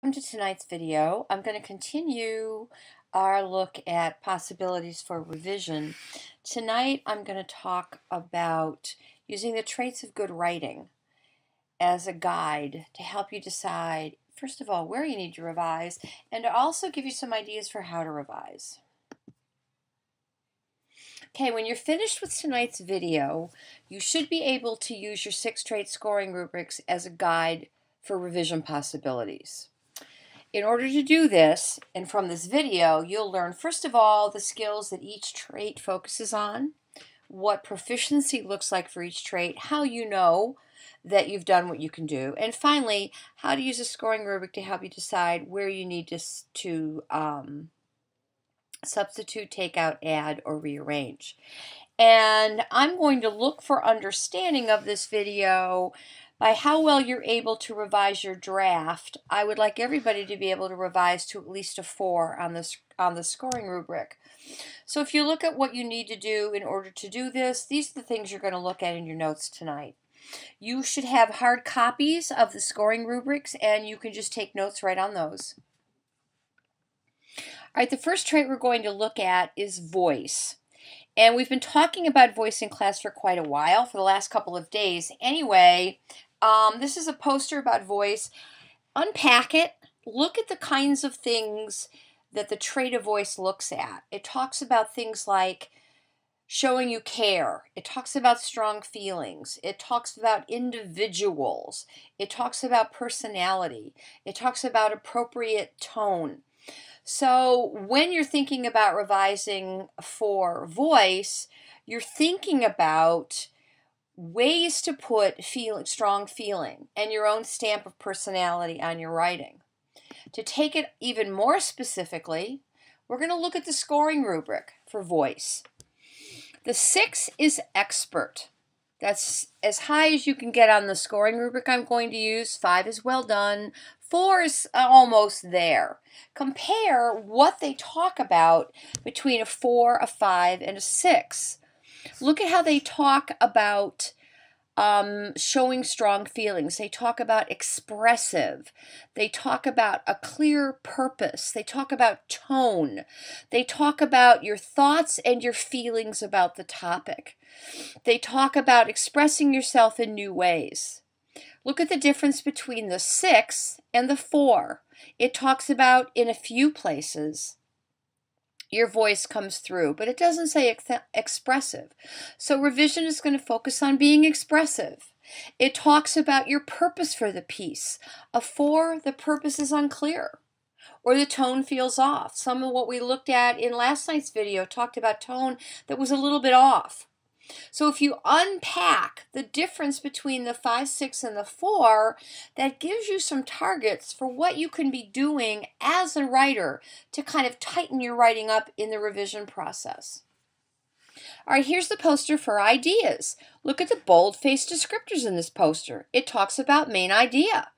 Welcome to tonight's video. I'm going to continue our look at possibilities for revision. Tonight I'm going to talk about using the traits of good writing as a guide to help you decide, first of all, where you need to revise, and to also give you some ideas for how to revise. Okay, when you're finished with tonight's video, you should be able to use your 6-trait scoring rubrics as a guide for revision possibilities. In order to do this, and from this video, you'll learn, first of all, the skills that each trait focuses on, what proficiency looks like for each trait, how you know that you've done what you can do, and finally, how to use a scoring rubric to help you decide where you need to substitute, take out, add, or rearrange. And I'm going to look for understanding of this video by how well you're able to revise your draft. I would like everybody to be able to revise to at least a 4 on the scoring rubric. So if you look at what you need to do in order to do this, these are the things you're going to look at in your notes tonight. You should have hard copies of the scoring rubrics, and you can just take notes right on those. All right, the first trait we're going to look at is voice. And we've been talking about voice in class for quite a while, for the last couple of days. Anyway, this is a poster about voice. Unpack it. Look at the kinds of things that the trait of voice looks at. It talks about things like showing you care. It talks about strong feelings. It talks about individuals. It talks about personality. It talks about appropriate tone. So when you're thinking about revising for voice, you're thinking about ways to put strong feeling and your own stamp of personality on your writing. To take it even more specifically, we're going to look at the scoring rubric for voice. The 6 is expert. That's as high as you can get on the scoring rubric I'm going to use. 5 is well done. 4 is almost there. Compare what they talk about between a 4, a 5, and a 6. Look at how they talk about showing strong feelings. They talk about expressive. They talk about a clear purpose. They talk about tone. They talk about your thoughts and your feelings about the topic. They talk about expressing yourself in new ways. Look at the difference between the 6 and the 4. It talks about, in a few places, your voice comes through, but it doesn't say expressive. So revision is going to focus on being expressive. It talks about your purpose for the piece. A 4, the purpose is unclear, or the tone feels off. Some of what we looked at in last night's video talked about tone that was a little bit off. So if you unpack the difference between the 5, 6, and the 4, that gives you some targets for what you can be doing as a writer to kind of tighten your writing up in the revision process. All right, here's the poster for ideas. Look at the bold-faced descriptors in this poster. It talks about main idea.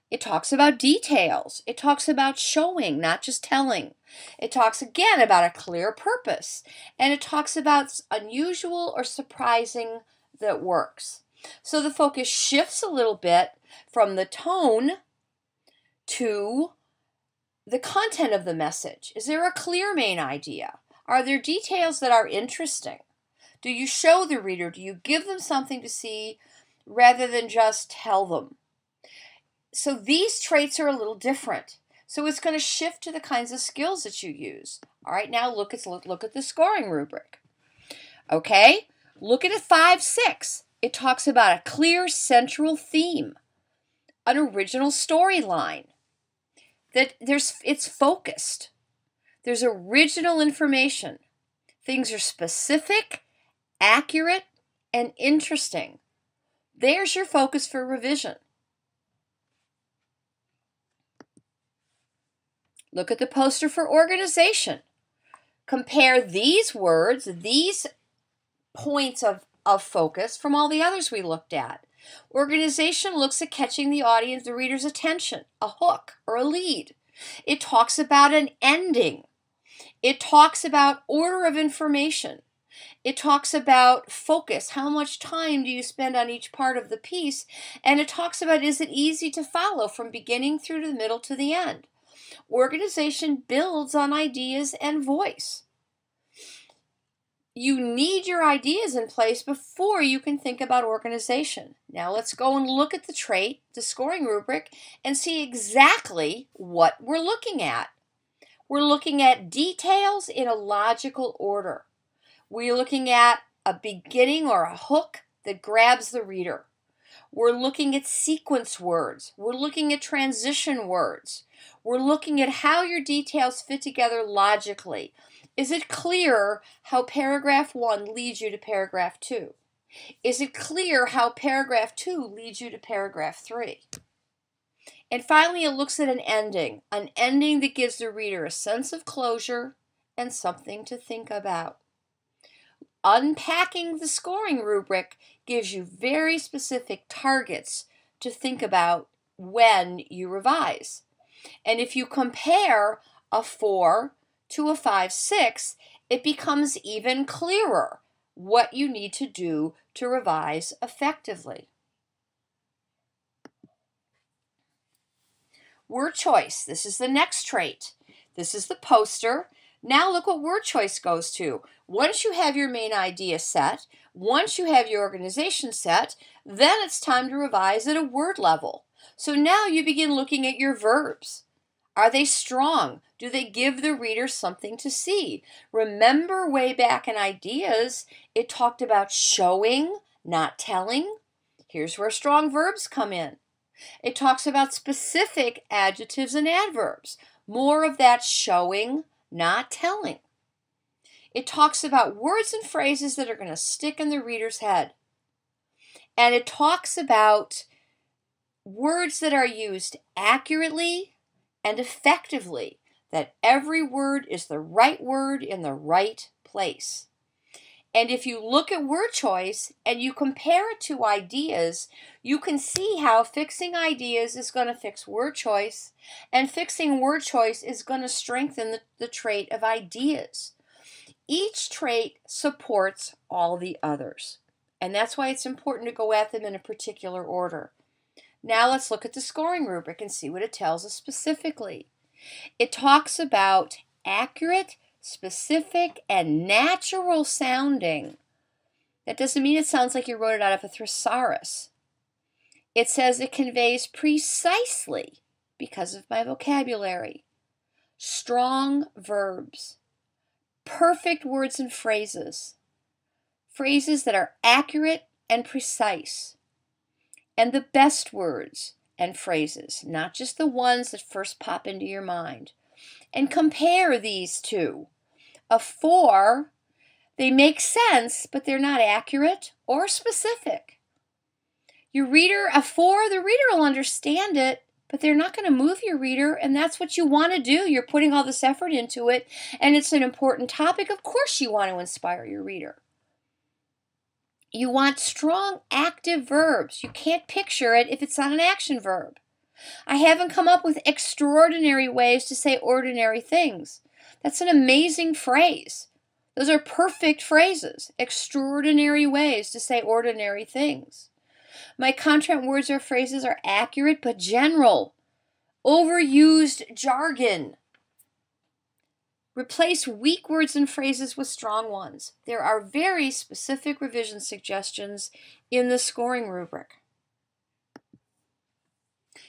It talks about details. It talks about showing, not just telling. It talks again about a clear purpose. And it talks about unusual or surprising that works. So the focus shifts a little bit from the tone to the content of the message. Is there a clear main idea? Are there details that are interesting? Do you show the reader? Do you give them something to see rather than just tell them? So these traits are a little different. So it's going to shift to the kinds of skills that you use. All right, now look at the scoring rubric. Okay, look at a 5, 6. It talks about a clear central theme, an original storyline. It's focused. There's original information. Things are specific, accurate, and interesting. There's your focus for revision. Look at the poster for organization. Compare these words, these points of focus from all the others we looked at. Organization looks at catching the audience, the reader's attention, a hook or a lead. It talks about an ending. It talks about order of information. It talks about focus. How much time do you spend on each part of the piece? And it talks about, is it easy to follow from beginning through to the middle to the end? Organization builds on ideas and voice. You need your ideas in place before you can think about organization. Now let's go and look at the trait, the scoring rubric, and see exactly what we're looking at. We're looking at details in a logical order. We're looking at a beginning or a hook that grabs the reader. We're looking at sequence words. We're looking at transition words. We're looking at how your details fit together logically. Is it clear how paragraph 1 leads you to paragraph 2? Is it clear how paragraph 2 leads you to paragraph 3? And finally, it looks at an ending that gives the reader a sense of closure and something to think about. Unpacking the scoring rubric gives you very specific targets to think about when you revise. And if you compare a 4 to a 5-6, it becomes even clearer what you need to do to revise effectively. Word choice. This is the next trait. This is the poster. Now look what word choice goes to. Once you have your main idea set, once you have your organization set, then it's time to revise at a word level. So now you begin looking at your verbs. Are they strong? Do they give the reader something to see? Remember way back in ideas, it talked about showing, not telling. Here's where strong verbs come in. It talks about specific adjectives and adverbs. More of that showing, not telling. It talks about words and phrases that are going to stick in the reader's head. And it talks about words that are used accurately and effectively, that every word is the right word in the right place. And if you look at word choice and you compare it to ideas, you can see how fixing ideas is going to fix word choice, and fixing word choice is going to strengthen the trait of ideas. Each trait supports all the others, and that's why it's important to go at them in a particular order. Now let's look at the scoring rubric and see what it tells us specifically. It talks about accurate, specific, and natural sounding. That doesn't mean it sounds like you wrote it out of a thesaurus. It says it conveys precisely, because of my vocabulary, strong verbs, perfect words and phrases, phrases that are accurate and precise, and the best words and phrases, not just the ones that first pop into your mind. And compare these two. A 4, they make sense, but they're not accurate or specific. Your reader, a 4, the reader will understand it, but they're not going to move your reader, and that's what you want to do. You're putting all this effort into it, and it's an important topic. Of course you want to inspire your reader. You want strong active verbs. You can't picture it if it's not an action verb. I haven't come up with extraordinary ways to say ordinary things. That's an amazing phrase. Those are perfect phrases. Extraordinary ways to say ordinary things. My content words or phrases are accurate but general. Overused jargon. Replace weak words and phrases with strong ones. There are very specific revision suggestions in the scoring rubric.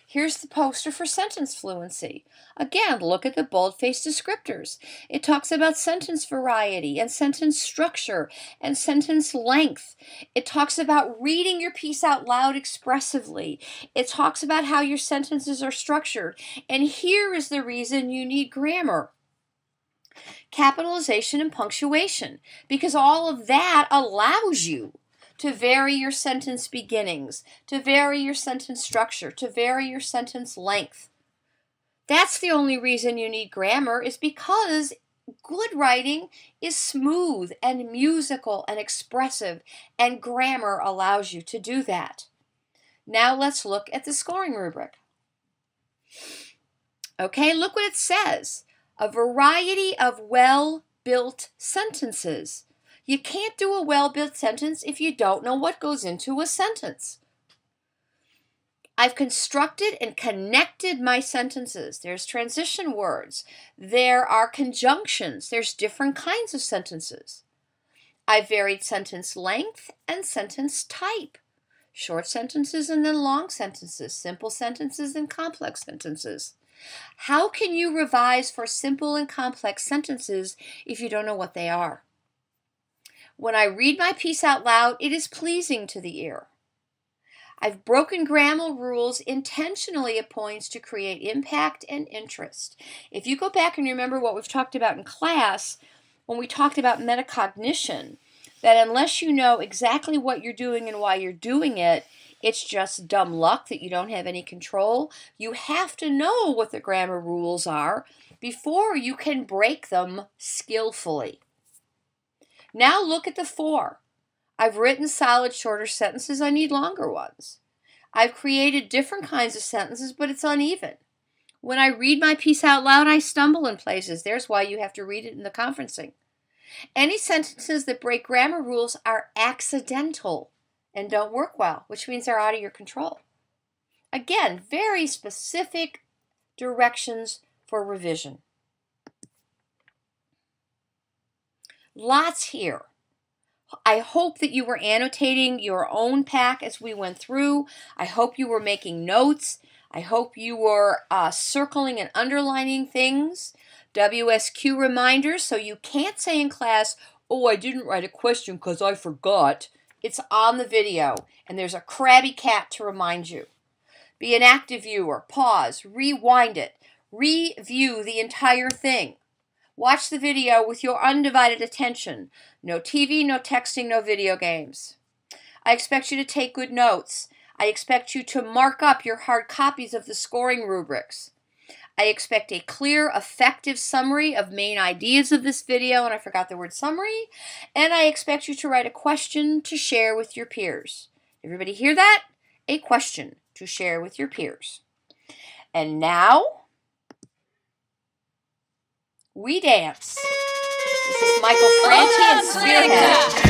Here's the poster for sentence fluency. Again, look at the bold-faced descriptors. It talks about sentence variety and sentence structure and sentence length. It talks about reading your piece out loud expressively. It talks about how your sentences are structured. And here is the reason you need grammar. Capitalization and punctuation, because all of that allows you to vary your sentence beginnings, to vary your sentence structure, to vary your sentence length. That's the only reason you need grammar, is because good writing is smooth and musical and expressive, and grammar allows you to do that. Now let's look at the scoring rubric. Okay, look what it says. A variety of well-built sentences You can't do a well-built sentence if you don't know what goes into a sentence. I've constructed and connected my sentences. There's transition words. There are conjunctions. There's different kinds of sentences. I've varied sentence length and sentence type. Short sentences and then long sentences. Simple sentences and complex sentences. How can you revise for simple and complex sentences if you don't know what they are? When I read my piece out loud, it is pleasing to the ear. I've broken grammar rules intentionally at points to create impact and interest. If you go back and remember what we've talked about in class, when we talked about metacognition, that unless you know exactly what you're doing and why you're doing it, it's just dumb luck that you don't have any control. You have to know what the grammar rules are before you can break them skillfully. Now look at the 4. I've written solid shorter sentences. I need longer ones. I've created different kinds of sentences, but it's uneven. When I read my piece out loud, I stumble in places. There's why you have to read it in the conferencing. Any sentences that break grammar rules are accidental and don't work well, which means they're out of your control. Again, very specific directions for revision. Lots here. I hope that you were annotating your own pack as we went through. I hope you were making notes. I hope you were circling and underlining things. WSQ reminders, so you can't say in class, oh, I didn't write a question because I forgot. It's on the video, and there's a crabby cat to remind you. Be an active viewer. Pause. Rewind it. Review the entire thing. Watch the video with your undivided attention. No TV, no texting, no video games. I expect you to take good notes. I expect you to mark up your hard copies of the scoring rubrics. I expect a clear, effective summary of main ideas of this video, and I forgot the word summary. And I expect you to write a question to share with your peers. Everybody hear that? A question to share with your peers. And now, we dance. This is Michael Franti and Spearhead.